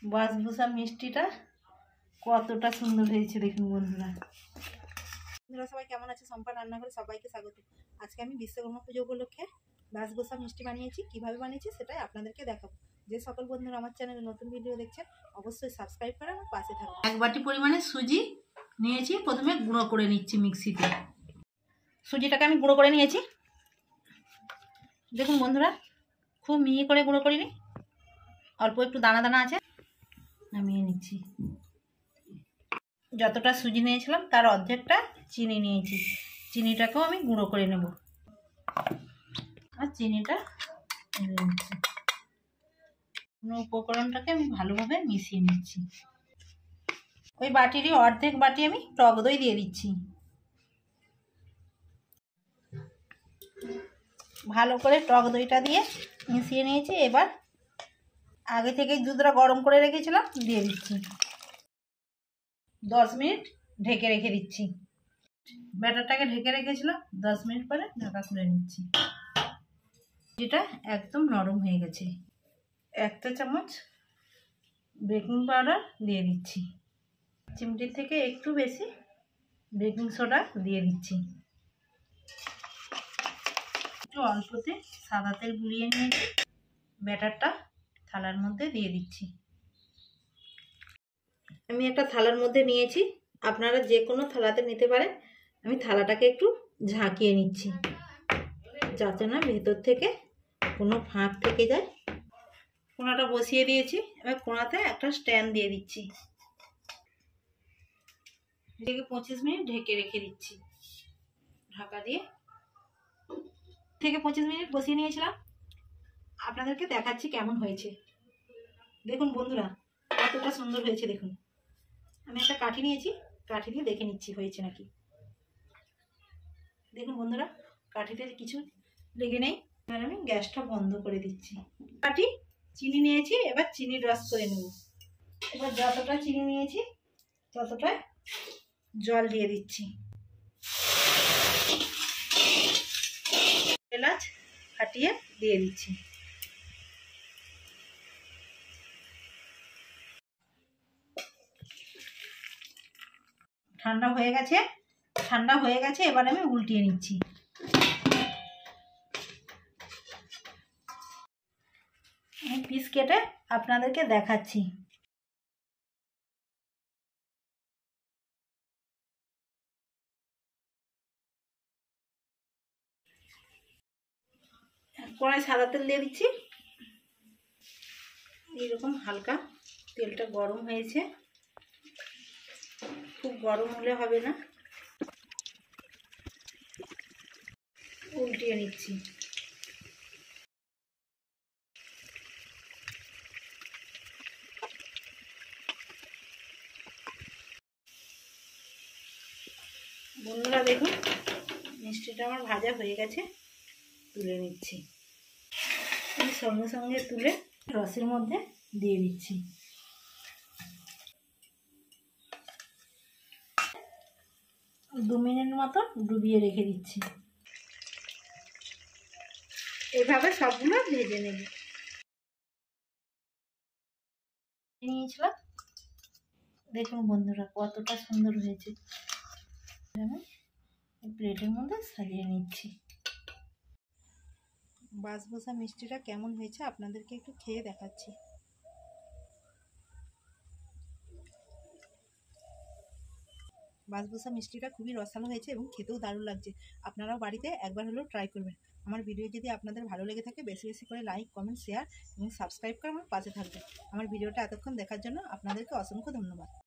Basbousa মিষ্টিটা কতটা সুন্দর হয়েছে দেখুন বন্ধুরা। বন্ধুরা সবাই কেমন আছে? সম্পা রান্নাঘরে সবাইকে স্বাগত। আজকে আমি বিশ্বকর্মা পুজো উপলক্ষে বাসবুসা মিষ্টি বানিয়েছি। কিভাবে বানিয়েছি সেটাই আপনাদেরকে দেখাবো। যে সকল বন্ধুরা আমার চ্যানেলে নতুন ভিডিও দেখছেন অবশ্যই সাবস্ক্রাইব করে আমার পাশে থাকুন। 1 বাটি পরিমাণে সুজি নিয়েছি, প্রথমে গুঁড়ো করে নিচ্ছি মিক্সিতে। সুজিটাকে আমি গুঁড়ো করে নিয়েছি। দেখুন বন্ধুরা, খুব মিহি করে গুঁড়ো করিনি, অল্প একটু দানা দানা আছে। নামিয়ে নিচ্ছি। যতটা সুজি নিয়েছিলাম তার অর্ধেকটা চিনি নিয়েছি। চিনিটাকেও আমি গুঁড়ো করে নেব আর চিনিটা নিচ্ছি। উপকরণটাকে আমি ভালোভাবে মিশিয়ে নিচ্ছি। ওই বাটিরই অর্ধেক বাটি আমি টক দই দিয়ে দিচ্ছি। ভালো করে টক দইটা দিয়ে মিশিয়ে নিয়েছি। এবার আগে থেকে দুধটা গরম করে রেখেছিলাম দিয়ে দিচ্ছি। 10 মিনিট ঢেকে রেখে দিচ্ছি। ব্যাটারটাকে ঢেকে রেখেছিলাম, 10 মিনিট পরে ঢাকা খুলে নিচ্ছি। এটা একদম নরম হয়ে গেছে। 1 চা চামচ বেকিং পাউডার দিয়ে দিচ্ছি। চিমটির থেকে একটু বেশি বেকিং সোডা দিয়ে দিচ্ছি। একটু অল্পতে সাদা তেল গুলিয়ে নিয়েছি। ব্যাটারটা থালার মধ্যে দিয়ে দিচ্ছি। আমি একটা থালার মধ্যে নিয়েছি, আপনারা যে কোনো থালাতে নিতে পারেন। আমি থালাটাকে একটু ঝাঁকিয়ে নিচ্ছি যাতে না ভেতর থেকে কোনো ফাঁক থেকে যায়। কোনাটা বসিয়ে দিয়েছি। এবার কোনাতে একটা স্ট্যান্ড দিয়ে দিচ্ছি। এটাকে 25 মিনিট ঢেকে রেখে দিচ্ছি ঢাকা দিয়ে। 25 মিনিট বসিয়ে নিয়েছিলাম। আপনাদেরকে দেখাচ্ছি কেমন হয়েছে। দেখুন বন্ধুরা কতটা সুন্দর হয়েছে দেখুন। আমি একটা কাঠি নিয়েছি, কাঠি দিয়ে দেখে নিচ্ছি হয়েছে নাকি। দেখুন বন্ধুরা কাঠিতে কিছু লেগে নেই। এবার আমি গ্যাসটা বন্ধ করে দিচ্ছি। কাঠি চিনি নিয়েছি, এবার চিনি রস করে নেব। এবার যতটা চিনি নিয়েছি ততটা জল দিয়ে দিচ্ছি। এলাচ ফাটিয়ে দিয়ে দিচ্ছি। ঠান্ডা হয়ে গেছে। এবার আমি উল্টিয়ে নিচ্ছি। আমি পিস কেটে আপনাদেরকে দেখাচ্ছি। কড়াই সাদা তেল দিয়ে দিচ্ছি। এইরকম হালকা তেলটা গরম হয়েছে, খুব গরম হলে হবে না। উল্টিয়ে নিচ্ছি। বন্ধুরা দেখুন মিষ্টিটা আমার ভাজা হয়ে গেছে, তুলে নিচ্ছি। আমি সঙ্গে সঙ্গে তুলে রসের মধ্যে দিয়ে দিচ্ছি। দু মিনিট মতো ডুবিয়ে রেখে দিচ্ছি। এভাবে সবগুলো ভেজে নেব। নিয়েছিলাম দেখুন বন্ধুরা কতটা সুন্দর হয়েছে। আমি প্লেটের মধ্যে সাজিয়ে নিচ্ছি। বাসবুসা মিষ্টিটা কেমন হয়েছে আপনাদেরকে একটু খেয়ে দেখাচ্ছি। বাসবুসা মিষ্টিটা খুবই রসালো হয়েছে এবং খেতেও দারুণ লাগছে। আপনারাও বাড়িতে একবার হলেও ট্রাই করবেন। আমার ভিডিও যদি আপনাদের ভালো লেগে থাকে বেশি বেশি করে লাইক, কমেন্ট, শেয়ার এবং সাবস্ক্রাইব করে আমার পাশে থাকবেন। আমার ভিডিওটা এতক্ষণ দেখার জন্য আপনাদেরকে অসংখ্য ধন্যবাদ।